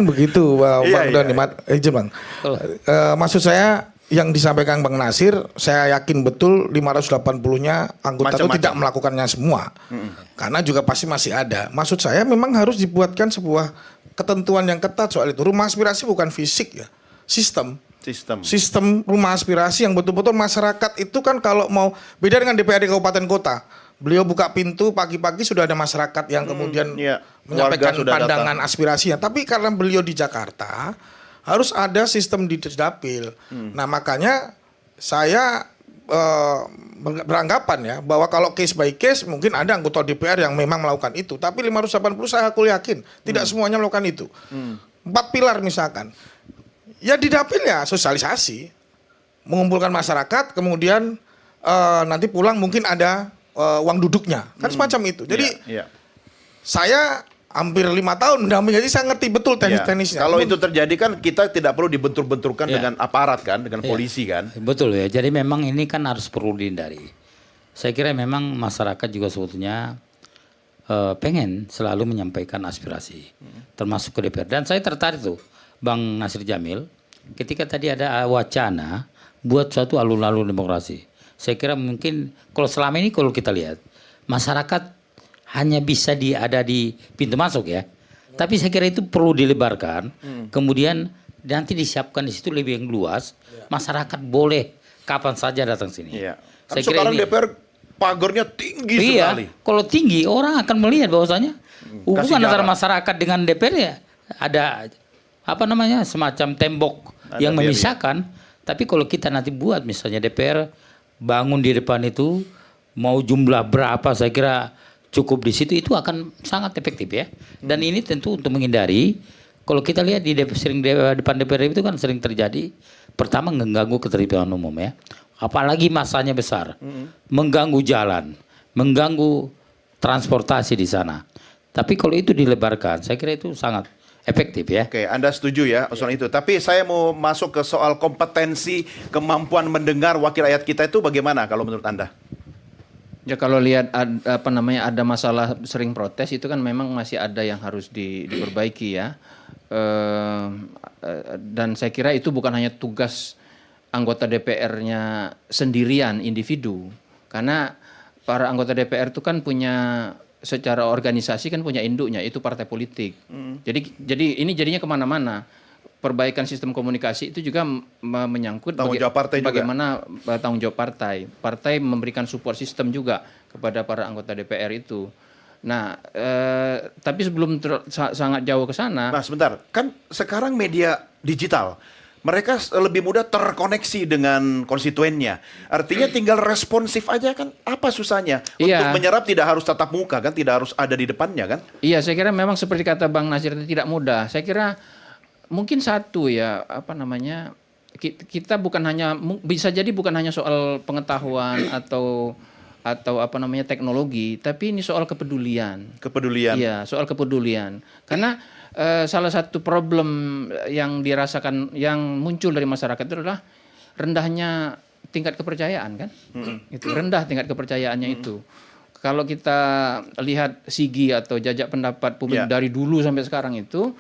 Begitu, Bang Doni, izin Bang. Maksud saya yang disampaikan Bang Nasir, saya yakin betul 580-nya anggota itu tidak melakukannya semua. Karena juga pasti masih ada. Maksud saya memang harus dibuatkan sebuah ketentuan yang ketat soal itu. Rumah aspirasi bukan fisik ya, sistem rumah aspirasi yang betul-betul masyarakat itu kan kalau mau, beda dengan DPRD kabupaten kota. Beliau buka pintu pagi-pagi sudah ada masyarakat yang kemudian menyampaikan pandangan aspirasinya. Tapi karena beliau di Jakarta harus ada sistem di Dapil. Nah makanya saya beranggapan ya bahwa kalau case by case mungkin ada anggota DPR yang memang melakukan itu. Tapi 580 saya yakin tidak semuanya melakukan itu. 4 pilar misalkan. Ya di Dapil ya sosialisasi, mengumpulkan masyarakat, kemudian nanti pulang mungkin ada uang duduknya, kan semacam itu. Jadi saya hampir 5 tahun mendampingi, jadi saya ngerti betul teknisnya. Kalau itu terjadi kan kita tidak perlu dibentur-benturkan dengan aparat kan, dengan polisi kan. Betul ya. Jadi memang ini kan harus perlu dihindari. Saya kira memang masyarakat juga sebetulnya pengen selalu menyampaikan aspirasi, termasuk ke DPR. Dan saya tertarik tuh, Bang Nasir Jamil, ketika tadi ada wacana buat suatu alun-alun demokrasi. Saya kira mungkin kalau selama ini kalau kita lihat masyarakat hanya bisa ada di pintu masuk ya. Tapi saya kira itu perlu dilebarkan. Kemudian nanti disiapkan di situ lebih yang luas. Masyarakat boleh kapan saja datang sini. Saya kira sekarang DPR pagarnya tinggi sekali. Kalau tinggi orang akan melihat bahwasanya hubungan antara masyarakat dengan DPR ya ada apa namanya semacam tembok yang memisahkan. Tapi kalau kita nanti buat misalnya DPR bangun di depan itu mau jumlah berapa saya kira cukup di situ itu akan sangat efektif ya. Dan ini tentu untuk menghindari kalau kita lihat di depan DPR itu kan sering terjadi pertama mengganggu ketertiban umum ya. Apalagi masanya besar. Mengganggu jalan, mengganggu transportasi di sana. Tapi kalau itu dilebarkan saya kira itu sangat efektif ya. Oke, Anda setuju ya soal itu. Tapi saya mau masuk ke soal kompetensi, kemampuan mendengar wakil rakyat kita itu bagaimana kalau menurut Anda? Ya kalau lihat ada masalah sering protes itu kan memang masih ada yang harus diperbaiki ya. Dan saya kira itu bukan hanya tugas anggota DPR-nya sendirian individu. Karena para anggota DPR itu kan punya secara organisasi kan punya induknya itu partai politik. Jadi ini jadinya kemana-mana. Perbaikan sistem komunikasi itu juga menyangkut bagaimana tanggung jawab partai. Partai memberikan support sistem juga kepada para anggota DPR itu. Nah, tapi sebelum sangat jauh ke sana. Nah, sebentar. Kan sekarang media digital. Mereka lebih mudah terkoneksi dengan konstituennya. Artinya tinggal responsif aja kan. Apa susahnya? Untuk menyerap tidak harus tatap muka kan, tidak harus ada di depannya kan? Iya, saya kira memang seperti kata Bang Nasir itu tidak mudah. Saya kira mungkin satu ya, kita bukan hanya bisa jadi bukan hanya soal pengetahuan atau teknologi, tapi ini soal kepedulian. Iya, soal kepedulian. Karena salah satu problem yang dirasakan yang muncul dari masyarakat itu adalah rendahnya tingkat kepercayaan kan? Itu rendah tingkat kepercayaannya itu. Kalau kita lihat sigi atau jajak pendapat publik dari dulu sampai sekarang itu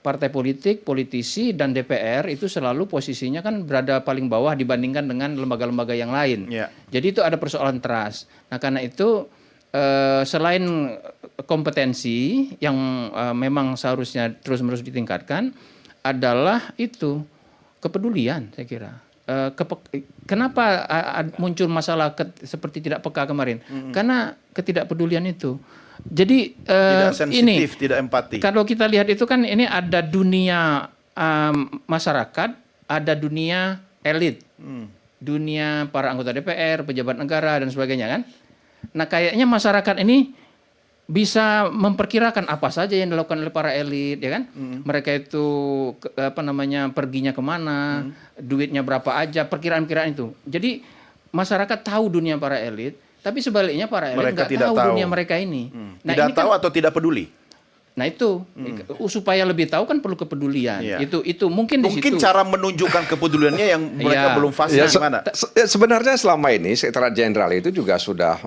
partai politik, politisi dan DPR itu selalu posisinya kan berada paling bawah dibandingkan dengan lembaga-lembaga yang lain. Jadi itu ada persoalan trust. Nah, karena itu selain kompetensi yang memang seharusnya terus-menerus ditingkatkan adalah itu kepedulian saya kira. Kenapa muncul masalah seperti tidak peka kemarin? Karena ketidakpedulian itu. Jadi tidak sensitif, tidak empati. Kalau kita lihat itu kan ini ada dunia masyarakat, ada dunia elit, dunia para anggota DPR, pejabat negara dan sebagainya kan. Nah kayaknya masyarakat ini bisa memperkirakan apa saja yang dilakukan oleh para elit, ya kan? Mereka itu perginya kemana, duitnya berapa aja, perkiraan-perkiraan itu. Jadi masyarakat tahu dunia para elit, tapi sebaliknya para elit nggak tahu dunia mereka ini. Nah, tidak tahu atau tidak peduli? Nah itu supaya lebih tahu kan perlu kepedulian. Iya. Itu mungkin di Mungkin situ. cara menunjukkan kepeduliannya yang mereka Iya. belum fasih gimana? Sebenarnya selama ini Sekretariat Jenderal itu juga sudah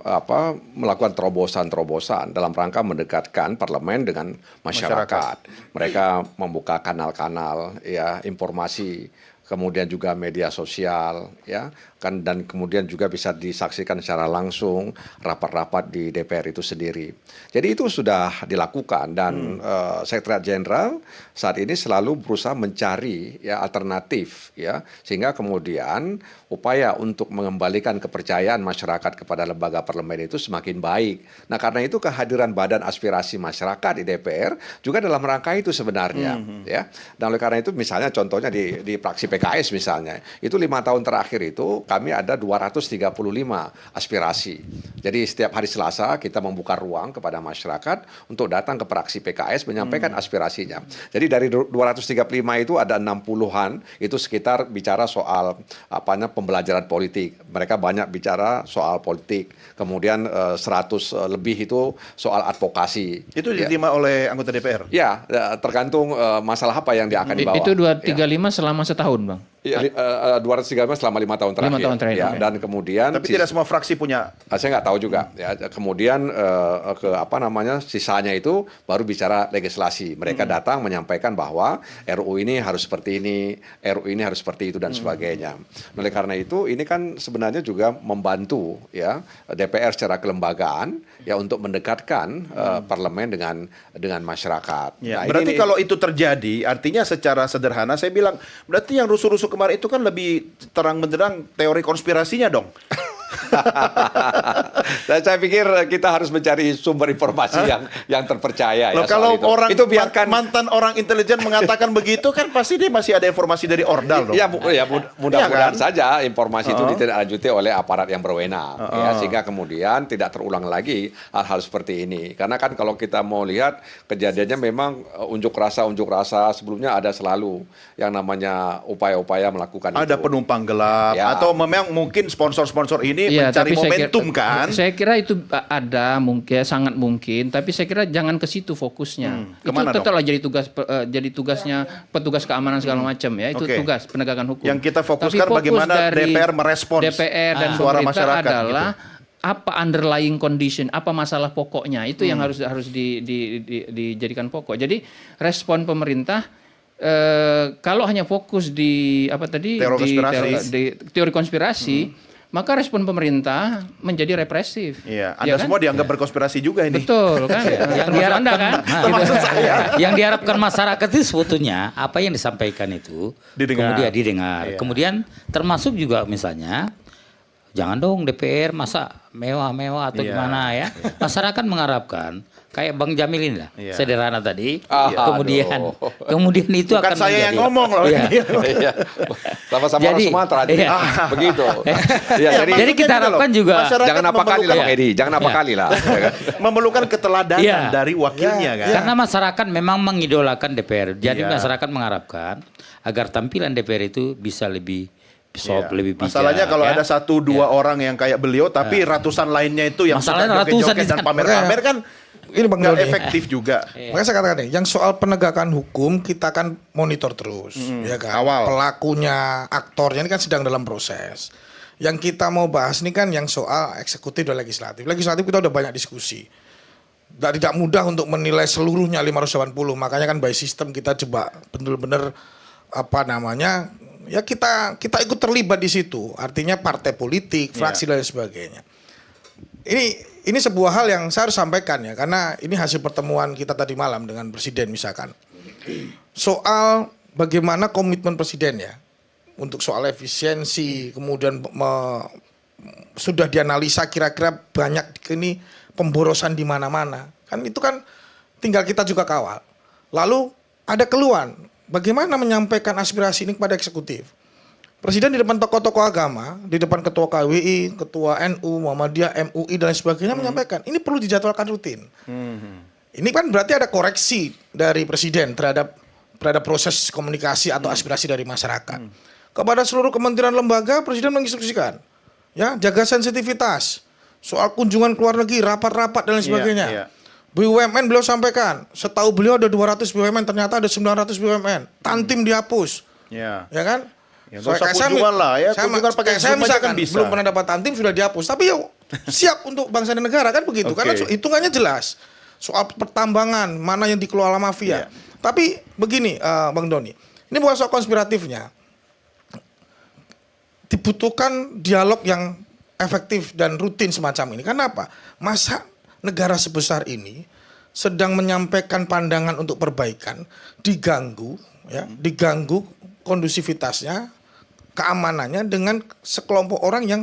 melakukan terobosan-terobosan dalam rangka mendekatkan parlemen dengan masyarakat. Mereka membuka kanal-kanal ya informasi, kemudian juga media sosial ya kan, dan kemudian juga bisa disaksikan secara langsung rapat-rapat di DPR itu sendiri. Jadi itu sudah dilakukan dan Sekretariat Jenderal saat ini selalu berusaha mencari ya alternatif ya, sehingga kemudian upaya untuk mengembalikan kepercayaan masyarakat kepada lembaga parlemen itu semakin baik. Nah, karena itu kehadiran Badan Aspirasi Masyarakat di DPR juga dalam rangka itu sebenarnya ya. Dan oleh karena itu misalnya contohnya di fraksi PKS misalnya, itu 5 tahun terakhir itu kami ada 235 aspirasi. Jadi setiap hari Selasa kita membuka ruang kepada masyarakat untuk datang ke fraksi PKS menyampaikan aspirasinya. Jadi dari 235 itu ada 60-an itu sekitar bicara soal pembelajaran politik. Mereka banyak bicara soal politik. Kemudian 100 lebih itu soal advokasi. Itu diterima oleh anggota DPR? Ya, tergantung masalah apa yang dia akan dibawa. Itu 235 selama setahun, Bang. Iya, 235 selama 5 tahun terakhir. 5 tahun terakhir. Ya, Okay. dan kemudian Tapi tidak semua fraksi punya. saya nggak tahu juga ya. Kemudian sisanya itu baru bicara legislasi. Mereka datang menyampaikan bahwa RUU ini harus seperti ini, RUU ini harus seperti itu dan sebagainya. Oleh karena itu ini kan sebenarnya juga membantu ya DPR secara kelembagaan ya untuk mendekatkan parlemen dengan masyarakat. Ya, Nah, berarti ini- kalau itu terjadi, artinya secara sederhana saya bilang, berarti yang rusuh-rusuh kemarin itu kan lebih terang benderang teori konspirasinya dong. Dan saya pikir kita harus mencari sumber informasi yang terpercaya Loh, ya. kalau soal itu. orang Itu biarkan mantan orang intelijen mengatakan begitu kan pasti dia masih ada informasi dari Ordal dong. Ya, mudah-mudahan Iya kan? saja informasi itu ditindaklanjuti oleh aparat yang berwenang, ya, sehingga kemudian tidak terulang lagi hal-hal seperti ini. Karena kan kalau kita mau lihat kejadiannya memang unjuk rasa sebelumnya ada selalu yang namanya upaya-upaya melakukan Ada itu. penumpang gelap Ya. atau memang mungkin sponsor-sponsor ini Iya, mencari tapi momentum kan? Saya kira itu ada mungkin, sangat mungkin, tapi saya kira jangan ke situ fokusnya. Itu kemana dong? tetaplah jadi tugasnya petugas keamanan segala macam ya. Itu Oke. tugas penegakan hukum. Yang kita fokuskan Tapi fokus bagaimana dari DPR merespons DPR dan suara pemerintah masyarakat adalah apa underlying condition, apa masalah pokoknya itu yang harus dijadikan pokok. Jadi respon pemerintah kalau hanya fokus di apa tadi di teori konspirasi, maka respon pemerintah menjadi represif. Iya, Ya Anda kan? semua dianggap berkonspirasi juga ini. Betul kan? Yang Termasuk diharapkan, Anda kan? termasuk saya. Yang diharapkan masyarakat itu sebetulnya apa yang disampaikan itu Didengar. kemudian didengar. Iya. Kemudian termasuk juga misalnya jangan dong DPR masa mewah-mewah atau Iya. gimana ya. Masyarakat mengharapkan kayak Bang Jamil ini lah, Iya. sederhana tadi. Aduh. Kemudian itu Bukan akan saya menjadi, yang ngomong loh. Iya. Iya. Sama-sama orang Jadi, Sumatera. iya. Begitu. Ya, Jadi jadi kita harapkan juga masyarakat jangan apa kali lah memerlukan- Bang Edi, jangan apa Iya. kali lah. memerlukan keteladanan Iya. dari wakilnya kan. Karena masyarakat memang mengidolakan DPR. Jadi Iya. masyarakat mengharapkan agar tampilan DPR itu bisa lebih soft, Iya. lebih bijak. Masalahnya kalau ya. ada 1-2 orang yang kayak beliau, tapi ratusan lainnya itu yang suka Masalahnya ratusan joget-joget di dan sana. pamer-pamer kan Ini Bang nggak Doni. efektif juga. Makanya saya katakan nih, yang soal penegakan hukum kita kan monitor terus, ya kan. Kawal. Pelakunya, aktornya ini kan sedang dalam proses. Yang kita mau bahas ini kan yang soal eksekutif dan legislatif. Legislatif kita udah banyak diskusi. Tidak mudah untuk menilai seluruhnya 580. Makanya kan by system kita coba benar-benar ya kita ikut terlibat di situ. Artinya partai politik, fraksi dan sebagainya. Ini sebuah hal yang saya harus sampaikan ya, karena ini hasil pertemuan kita tadi malam dengan Presiden misalkan. Soal bagaimana komitmen Presiden ya, untuk soal efisiensi, kemudian sudah dianalisa kira-kira banyak ini pemborosan di mana-mana. Kan itu kan tinggal kita juga kawal. Lalu ada keluhan, bagaimana menyampaikan aspirasi ini kepada eksekutif. Presiden di depan tokoh-tokoh agama, di depan ketua KWI, ketua NU, Muhammadiyah, MUI dan sebagainya menyampaikan ini perlu dijadwalkan rutin. Ini kan berarti ada koreksi dari Presiden terhadap proses komunikasi atau aspirasi dari masyarakat. Kepada seluruh kementerian lembaga, Presiden menginstruksikan, ya jaga sensitivitas soal kunjungan ke luar negeri, rapat-rapat dan lain sebagainya. Iya. BUMN beliau sampaikan, setahu beliau ada 200 BUMN, ternyata ada 900 BUMN. Tantim dihapus. Ya. Ya kan? Ya, nggak usah kunjungan lah ya, kunjungan pakai saya Zoom aja misalkan kan bisa. belum pernah dapat Tantim sudah dihapus, tapi yuk siap untuk bangsa dan negara kan begitu, Oke. karena hitungannya jelas soal pertambangan mana yang dikelola mafia. Tapi begini, Bang Doni, ini bukan soal konspiratifnya, dibutuhkan dialog yang efektif dan rutin semacam ini. Karena apa? Masa negara sebesar ini sedang menyampaikan pandangan untuk perbaikan diganggu, ya, diganggu kondusivitasnya, keamanannya dengan sekelompok orang yang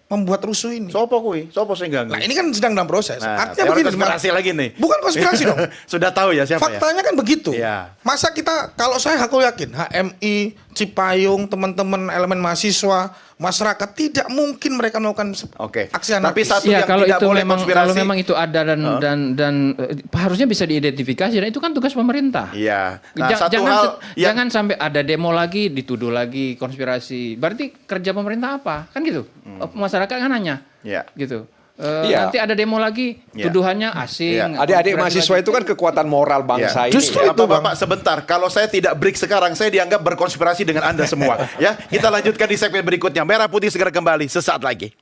membuat rusuh ini. Sopo kui? Sopo sing ganggu? Nah, ini kan sedang dalam proses. Nah, Artinya teori begini, konspirasi lagi nih. bukan konspirasi dong. Sudah tahu ya siapa ya? Faktanya kan begitu. Iya. Masa kita, kalau aku yakin HMI, Cipayung, teman-teman elemen mahasiswa, masyarakat tidak mungkin mereka melakukan Oke. aksi anarkis. Tapi satu Ya, yang kalau tidak itu boleh memang konspirasi. kalau memang itu ada dan harusnya bisa diidentifikasi, dan itu kan tugas pemerintah. Iya. Nah, satu hal yang Jangan sampai ada demo lagi dituduh lagi konspirasi. Berarti kerja pemerintah apa? Kan gitu. Masyarakat kan nanya. Iya. Gitu. Iya. Nanti ada demo lagi, Iya. tuduhannya asing. Iya. Adik-adik konspirasi mahasiswa lagi. itu kan kekuatan moral bangsa ini. Justru ya. itu, Bang. Bapak, sebentar. Kalau saya tidak break sekarang, saya dianggap berkonspirasi dengan Anda semua. Ya, kita lanjutkan di segmen berikutnya. Merah Putih segera kembali sesaat lagi.